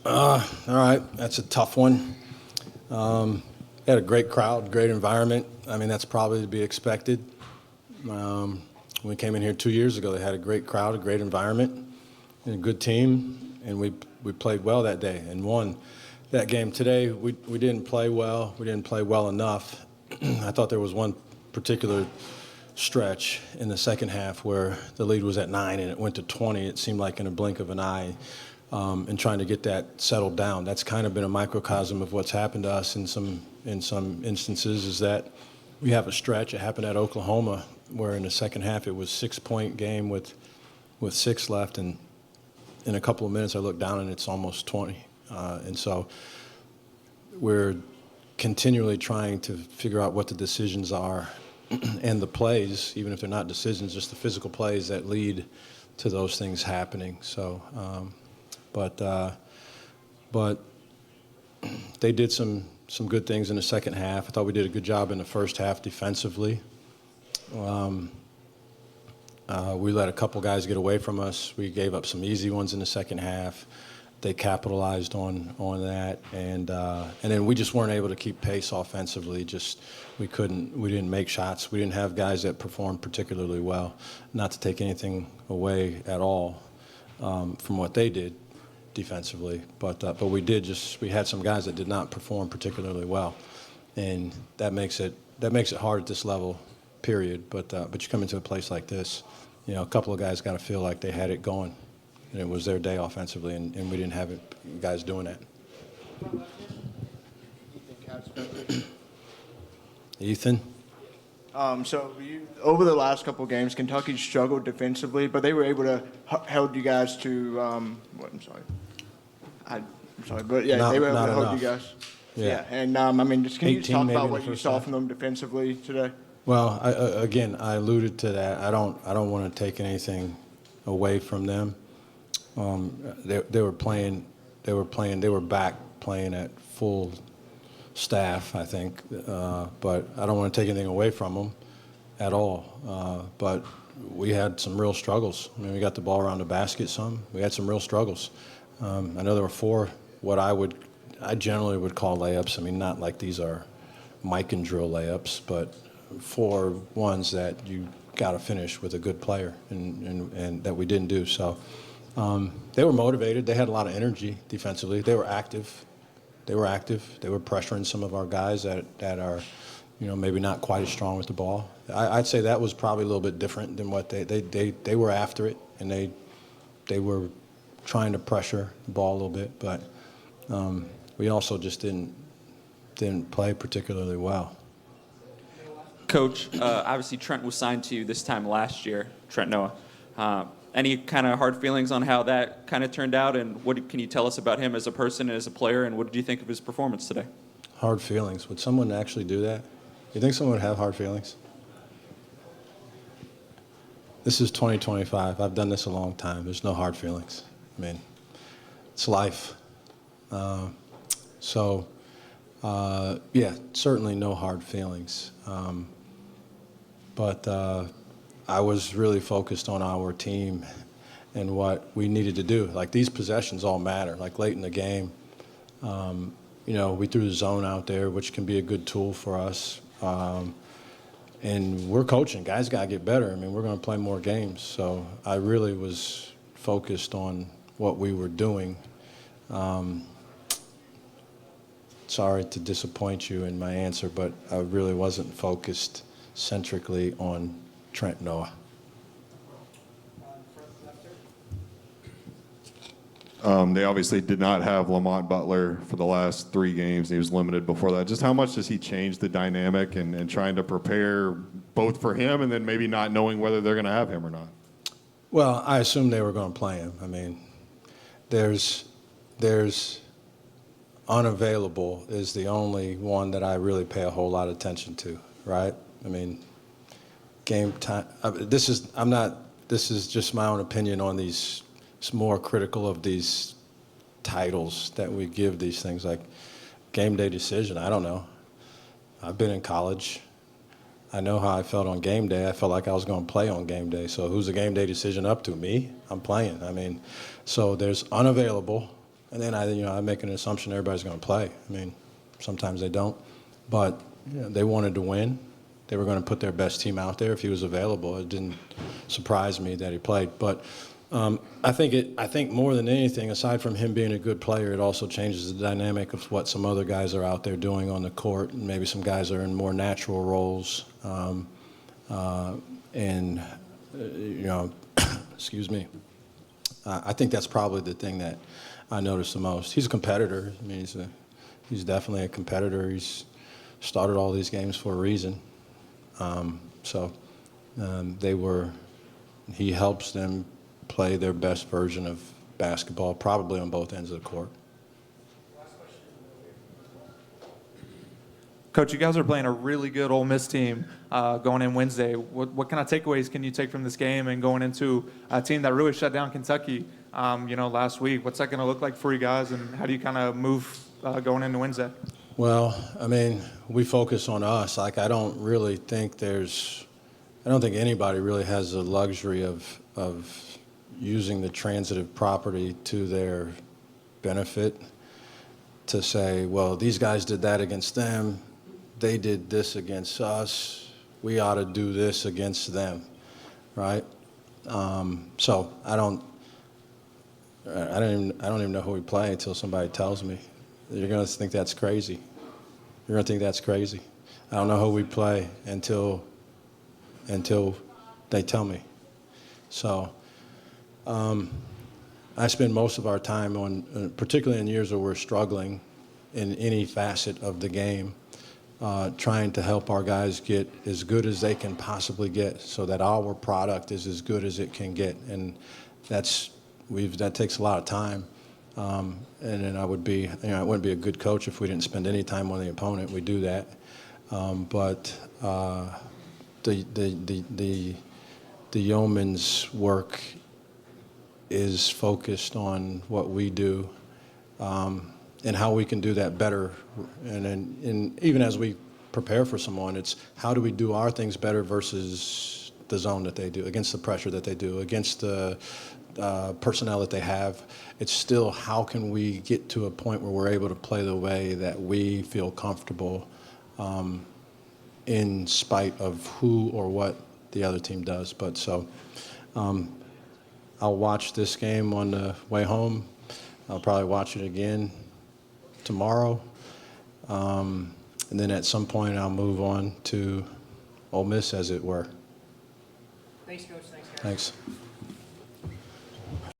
All right, that's a tough one. Had a great crowd, great environment. I mean, that's probably to be expected. When we came in here 2 years ago, they had a great crowd, a great environment, and a good team, and we played well that day and won that game. Today, we didn't play well. We didn't play well enough. I thought there was one particular stretch in the second half where the lead was at 9 and it went to 20. It seemed like in a blink of an eye. And trying to get that settled down. That's kind of been a microcosm of what's happened to us in some instances. Is that we have a stretch. It happened at Oklahoma, where in the second half it was 6-point game with 6 left, and in a couple of minutes I looked down and it's almost 20. And so we're continually trying to figure out what the decisions are and the plays, even if they're not decisions, just the physical plays that lead to those things happening. So. But they did some good things in the second half. I thought we did a good job in the first half defensively. We let a couple guys get away from us. We gave up some easy ones in the second half. They capitalized on that, and then we just weren't able to keep pace offensively. We didn't make shots. We didn't have guys that performed particularly well. Not to take anything away at all from what they did defensively, but we had some guys that did not perform particularly well, and that makes it hard at this level, period. But you come into a place like this, a couple of guys got to feel like they had it going, and it was their day offensively, and we didn't have guys doing that. Ethan. Over the last couple of games, Kentucky struggled defensively, but they were able to held you guys to. I'm sorry, but yeah, they were able to hold you guys. Yeah, and can you just talk about what you saw from them defensively today? Well, I alluded to that. I don't want to take anything away from them. They were playing. They were back playing at full staff, I think, but I don't want to take anything away from them at all. But we had some real struggles. I mean, we got the ball around the basket some. We had some real struggles. I know there were 4 what I generally would call layups. I mean, not like these are mic and drill layups, but 4 ones that you got to finish with a good player, and that we didn't do. So they were motivated. They had a lot of energy defensively. They were active. They were pressuring some of our guys that are, maybe not quite as strong with the ball. I'd say that was probably a little bit different than what they were after it, and they were trying to pressure the ball a little bit, but we also just didn't play particularly well. Coach, obviously Trent was signed to you this time last year, Trent Noah. Any kind of hard feelings on how that kind of turned out, and what can you tell us about him as a person and as a player, and what did you think of his performance today? Hard feelings. Would someone actually do that? You think someone would have hard feelings? This is 2025. I've done this a long time. There's no hard feelings. I mean, it's life. Yeah, certainly no hard feelings. But I was really focused on our team and what we needed to do. Like, these possessions all matter. Like, late in the game, we threw the zone out there, which can be a good tool for us. And we're coaching. Guys got to get better. I mean, we're going to play more games. So I really was focused on what we were doing. Sorry to disappoint you in my answer, but I really wasn't focused centrically on Trent Noah. They obviously did not have Lamont Butler for the last 3 games. He was limited before that. Just how much does he change the dynamic and trying to prepare both for him and then maybe not knowing whether they're going to have him or not? Well, I assumed they were going to play him. I mean, there's unavailable is the only one that I really pay a whole lot of attention to, right? I mean, game time. This is just my own opinion on these. It's more critical of these titles that we give these things, like game day decision. I don't know. I've been in college. I know how I felt on game day. I felt like I was going to play on game day. So who's the game day decision up to? Me? I'm playing. I mean, so there's unavailable, And then I make an assumption everybody's going to play. I mean, sometimes they don't, but they wanted to win. They were going to put their best team out there if he was available. It didn't surprise me that he played, but I think more than anything, aside from him being a good player, it also changes the dynamic of what some other guys are out there doing on the court, and maybe some guys are in more natural roles. Excuse me. I think that's probably the thing that I noticed the most. He's a competitor. I mean, he's definitely a competitor. He's started all these games for a reason. He helps them play their best version of basketball, probably on both ends of the court. Coach, you guys are playing a really good Ole Miss team going in Wednesday. What kind of takeaways can you take from this game and going into a team that really shut down Kentucky, last week? What's that going to look like for you guys, and how do you kind of move going into Wednesday? Well, I mean, we focus on us. Like, I don't think anybody really has the luxury of using the transitive property to their benefit to say, well, these guys did that against them. They did this against us. We ought to do this against them, right? So I don't even know who we play until somebody tells me. You're going to think that's crazy. You're going to think that's crazy. I don't know who we play until they tell me. So I spend most of our time on, particularly in years where we're struggling in any facet of the game, trying to help our guys get as good as they can possibly get so that our product is as good as it can get. And that takes a lot of time. And then I wouldn't be a good coach if we didn't spend any time on the opponent. We do that. But the yeoman's work is focused on what we do and how we can do that better. And even as we prepare for someone, it's how do we do our things better versus the zone that they do, against the pressure that they do, against the personnel that they have. It's still how can we get to a point where we're able to play the way that we feel comfortable in spite of who or what the other team does. But so I'll watch this game on the way home. I'll probably watch it again tomorrow. And then at some point I'll move on to Ole Miss, as it were. Thanks, Coach. Thanks, guys. Thanks.